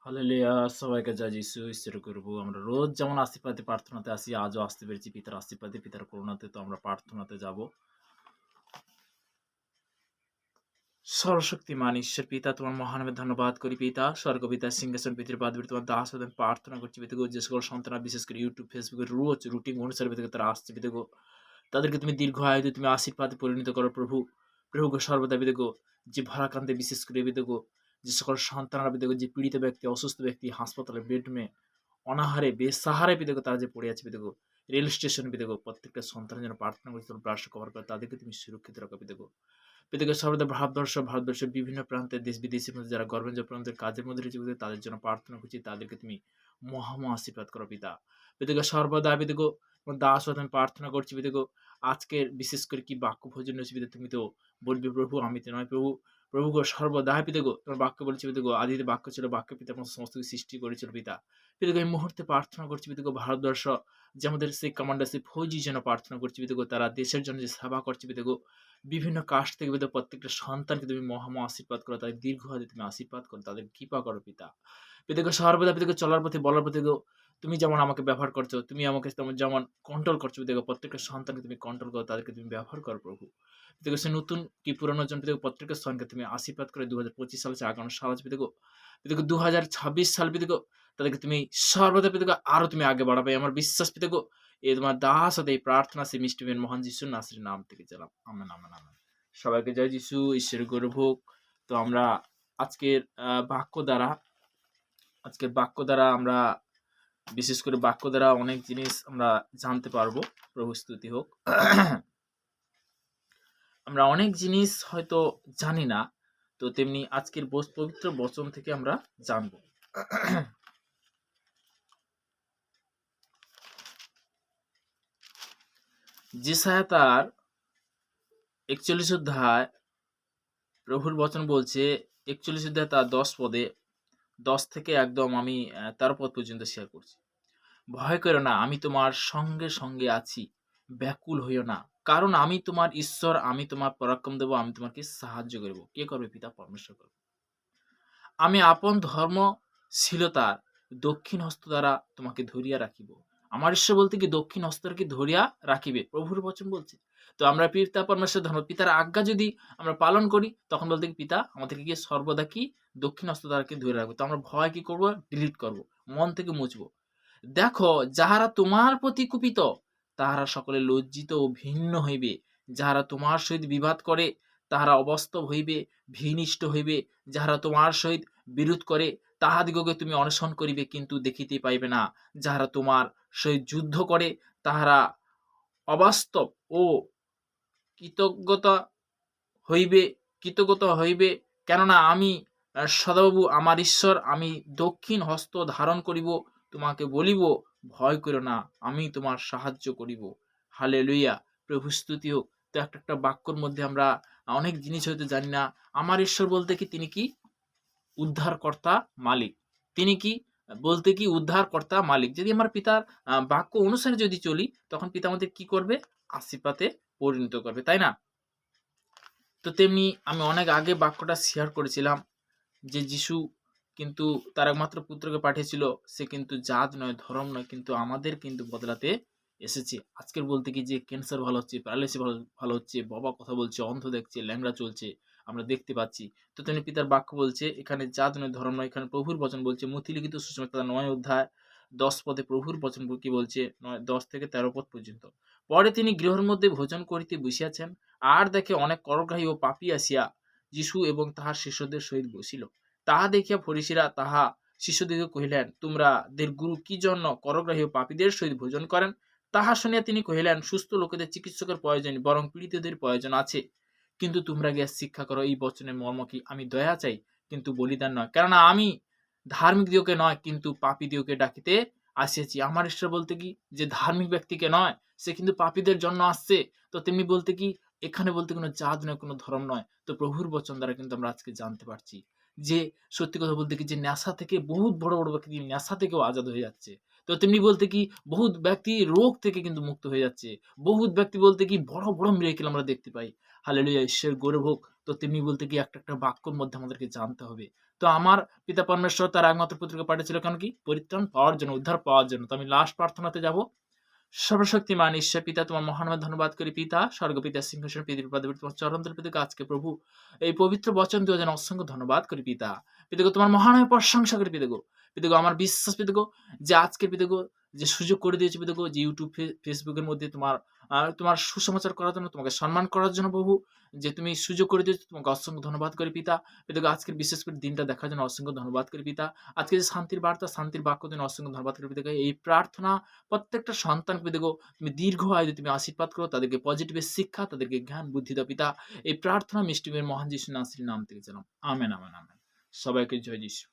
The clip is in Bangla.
হালেলুয়া! সবাইকে জয় যিশু ঈশ্বর করব। আমরা রোজ যেমন আশীর্বাদে প্রার্থনাতে আসি, আজও আসতে পেরেছি পিতার আশীর্বাদে, পিতার করুণাতে। তো আমরা প্রার্থনাতে যাব। সর্বশক্তিমান ঈশ্বর পিতা, তোমার মহানামে ধন্যবাদ করি পিতা। স্বর্গপিতা সিংহাসন পৃথিবীর বাদ তোমার দাস হতে প্রার্থনা করছি পিতাগো। যে সকল সন্তানরা বিশেষ করে ইউটিউব, ফেসবুকে রোজ রুটিন অনুসারে পিতাগো তারা আসছে পিতাগো। তাদেরকে তুমি দীর্ঘ আয়ু তুমি আশীর্বাদে পরিণত করো প্রভু। প্রভু গো সর্বদা পিতাগো, যে ভারাক্রান্তে বিশেষ করে পিতাগো, যে সকল সন্তানরা পিতাগো, যে পীড়িত ব্যক্তি, অসুস্থ ব্যক্তি হাসপাতালে বেডরুমে অনাহারে বেসাহারে পিতাগো তারা যে পড়ে আছে পিতাগো, রেল স্টেশন পিতাগো, প্রত্যেকটা সন্তানের জন্য প্রার্থনা করছি তোর ব্রাশ কভার করে তাদেরকে তুমি সুরক্ষিত রাখো পিতাগো। পিতাগো সর্বদা ভারতবর্ষের বিভিন্ন প্রান্তে দেশ বিদেশের মধ্যে যারা গভর্নমেন্ট প্রান্তের কাজের মধ্যে রয়েছে পিতাগো, তাদের জন্য প্রার্থনা করছি তাদেরকে তুমি আশীর্বাদ করো পিতা। পিতাগো সর্বদা পিতাগো তোমার দাস হতে আমি প্রার্থনা করছি পিতাগো। আজকের বিশেষ করে কি বাক্য ভোজন রয়েছে পিতা, তুমি তো বলবে প্রভু, আমি তো নয় প্রভু। প্রভু গো সর্বদা পিতাগো তোমার বাক্য বলেছে পিতাগো, আদিতে বাক্য ছিল, বাক্য পিতা সমস্ত কিছু সৃষ্টি করেছিল পিতা। পিতাগো এই মুহূর্তে প্রার্থনা করছি পিতাগো, ভারতবর্ষ যে আমাদের সেই কমান্ডার সেই ফৌজি যেন প্রার্থনা করছি পিতাগো, তারা দেশের জন্য যে সেবা করছে পিতাগো, বিভিন্ন কাস্ট থেকে পিতা প্রত্যেকটা সন্তানকে তুমি আশীর্বাদ করো, তাদের দীর্ঘ হাতে তুমি আশীর্বাদ করো, তাদের কৃপা করো পিতা। পিতাগো সর্বদা পিতাগো চলার পথে বলার পথে গো, তুমি যেমন আমাকে ব্যবহার করছো, তুমি আমাকে তেমন যেমন কন্ট্রোল করছো পিতাগো, প্রত্যেকটা সন্তানকে তুমি কন্ট্রোল করো, তাদেরকে তুমি ব্যবহার করো প্রভু। পিতাগো সে নতুন কি পুরানো জন পিতাগো প্রত্যেকটা সন্তানকে তুমি আশীর্বাদ করে 2025 সাল আছে, আগামী সাল আছে পিতাগো। পিতাগো 2026 সাল পিতাগো তাদেরকে তুমি সর্বদা পিতাগো আরো তুমি আগে বাড়াবে আমার বিশ্বাস পিতাগো। এই তোমার দাস হতে এই প্রার্থনা সে মিষ্টি মেয়ের মহান যিশুর নাসির নাম থেকে চালাম, আমেন আমেন আমেন। সবাইকে জয় যিশু, ঈশ্বরের গৌরব হোক। তো আমরা আজকের বাক্য দ্বারা আমরা বিশেষ করে বাক্য দ্বারা অনেক জিনিস আমরা জানতে পারবো। প্রভু স্তুতি হোক। আমরা অনেক জিনিস হয়তো জানি না, তো তেমনি আজকের পবিত্র বচন থেকে আমরা জানব। যেসায়া তার 41 অধ্যায় প্রভুর বচন বলছে, 41 অধ্যায় তার 10 পদে, 10 থেকে একদম আমি 13 পদ পর্যন্ত শেয়ার করছি। ভয় করো না, আমি তোমার সঙ্গে সঙ্গে আছি, ব্যাকুল হইও না, কারণ আমি তোমার ঈশ্বর, আমি তোমার পরাক্রম দেব, আমি তোমাকে সাহায্য করব। কে করবে? পিতা পরমেশ্বর করবে। আমি আপন ধর্মশীলতার দক্ষিণ হস্ত দ্বারা তোমাকে ধরিয়া রাখিব। আমার ঈশ্বর বলতে কি দক্ষিণ হস্তকে ধরিয়া রাখিবে, প্রভুর বচন বলছে। তো আমরা পিতা পরমেশ্বর ধর্ম পিতার আজ্ঞা যদি আমরা পালন করি, তখন বলতে কি পিতা আমাদেরকে গিয়ে সর্বদা কি দক্ষিণ হস্ত দ্বারা কি ধরে রাখবে। তো আমরা ভয় কি করব? ডিলিট করব, মন থেকে মুছবো। দেখো, যাহারা তোমার প্রতি কুপিত তাহারা সকলে লজ্জিত ও ভিন্ন হইবে, যাহারা তোমার সহিত বিবাদ করে তাহারা অবাস্তব হইবে, ভীনিষ্ঠ হইবে। যাহারা তোমার সহিত বিরোধ করে তাহাদিগকে তুমি অনশন করিবে, কিন্তু দেখিতে পাইবে না। যাহারা তোমার সহিত যুদ্ধ করে তাহারা অবাস্তব ও কৃতজ্ঞতা হইবে কৃতজ্ঞতা হইবে। কেননা আমি সদাপ্রভু আমার ঈশ্বর, আমি দক্ষিণ হস্ত ধারণ করিব, তোমাকে বলিব ভয় করো না, আমি তোমার সাহায্য করিব। হালেলুইয়া! প্রভু স্তুতি হোক। তো একটা বাক্যর মধ্যে আমরা অনেক জিনিস হয়তো জানি না। আমার ঈশ্বর বলতে কি তিনি কি উদ্ধারকর্তা, মালিক। তিনি কি বলতে কি উদ্ধারকর্তা, মালিক। যদি আমার পিতার বাক্য অনুসারে যদি চলি, তখন পিতা আমাদের কি করবে? আশীর্বাদে পরিণত করবে, তাই না? তো তেমনি আমি অনেক আগে বাক্যটা শেয়ার করেছিলাম যে যিশু কিন্তু তার একমাত্র পুত্রকে পাঠিয়েছিল, সে কিন্তু জাত নয়, ধর্ম নয়, কিন্তু আমাদের কিন্তু বদলাতে এসেছে। আজকের বলতে কি যে ক্যান্সার ভালো হচ্ছে, প্যারালাইসিস ভালো হচ্ছে, বাবা কথা বলছে, অন্ধ দেখছে, ল্যাংড়া চলছে, আমরা দেখতে পাচ্ছি। তো তেমনি পিতার বাক্য বলছে এখানে জাত নয়, ধর্ম নয়, এখানে প্রভুর বচন বলছে। মথি লিখিত সুসমাচার 9 অধ্যায় 10 পদে প্রভুর বচন কি বলছে, 10 থেকে 13 পদ পর্যন্ত। পরে তিনি গৃহের মধ্যে ভোজন করিতে বসিয়াছেন, আর দেখে অনেক করগ্রাহী ও পাপী আসিয়া যিশু এবং তাহার শিষ্যদের সহিত বসিল। তাহা দেখিয়া ফরিসীরা তাহা শিষ্যদিগকে কহিলেন, তোমরাদের গুরু কি জন্য করগ্রাহী ও পাপীদের সহিত ভোজন করেন? তাহা শুনিয়া তিনি কহিলেন, সুস্থ লোকেদের চিকিৎসকের প্রয়োজন, বরং পীড়িতদের প্রয়োজন আছে। কিন্তু তোমরা গিয়া শিক্ষা করো এই বচনের মর্ম কি, আমি দয়া চাই কিন্তু বলিদান নয়, কেননা আমি ধার্মিক দিওকে নয় কিন্তু পাপী দিওকে ডাকিতে আসিয়াছি। আমার ঈশ্বর বলতে কি যে ধার্মিক ব্যক্তিকে নয়, সে কিন্তু পাপীদের জন্য আসছে। তো তেমনি বলতে কি এখানে বলতে কোনো জাত নয়, কোনো ধর্ম নয়। তো প্রভুর বচন দ্বারা কিন্তু আমরা আজকে জানতে পারছি যে সত্যি কথা বলতে কি যে নেশা থেকে বহুত বড় বড় ব্যক্তি নেশা থেকেও আজাদ হয়ে যাচ্ছে। তো তেমনি বলতে কি বহুত ব্যক্তি রোগ থেকে কিন্তু মুক্ত হয়ে যাচ্ছে। বহুত ব্যক্তি বলতে কি বড় বড় মিরাকেল আমরা দেখতে পাই। হালেলুয়া! ঈশ্বরের গৌরব হোক। তো তেমনি বলতে কি একটা বাক্যর মধ্যে আমাদেরকে জানতে হবে। তো আমার পিতা পরমেশ্বর তার একমাত্র পুত্রকে পাঠিয়েছিল কেন কি? পরিত্রাণ পাওয়ার জন্য, উদ্ধার পাওয়ার জন্য। তো আমি লাস্ট প্রার্থনাতে যাব। সর্বশক্তিমান ঈশ্বর পিতা, তোমার মহানামে ধন্যবাদ করি পিতা, স্বর্গপিতা সিংহাসন পৃথিবীর পদে তোমার চরণতল পিতাকে আজকে প্রভু এই পবিত্র বচন দেওয়ার জন্য অসংখ্য ধন্যবাদ করি পিতা। পিতাগো তোমার মহানামে প্রশংসা করি পিতাগো। পিতাগো আমার বিশ্বাস পিতাগো যে আজকে পিতাগো যে সুযোগ করে দিয়েছে পিতাগো যে ইউটিউব ফেসবুকের মধ্যে তোমার সুসমাচার করার জন্য, তোমাকে সম্মান করার জন্য প্রভু যে তুমি সুযোগ করে দিয়েছো, তোমাকে অসংখ্য ধন্যবাদ করি পিতা। পিতাগো আজকের বিশেষ করে দিনটা দেখার জন্য অসংখ্য ধন্যবাদ করি পিতা। আজকে যে শান্তির বার্তা, শান্তির বাক্য দিন অসংখ্য ধন্যবাদ করি পিতাকে। এই প্রার্থনা প্রত্যেকটা সন্তানকে দেখো তুমি দীর্ঘ আয়ু তুমি আশীর্বাদ করো, তাদেরকে পজিটিভ শিক্ষা, তাদেরকে জ্ঞান বুদ্ধি দাও পিতা। এই প্রার্থনা মিষ্টিমের মহান যিশু নাসির নাম থেকে জানাম। Amen, amen, amen. সবাইকে জয় যিশু।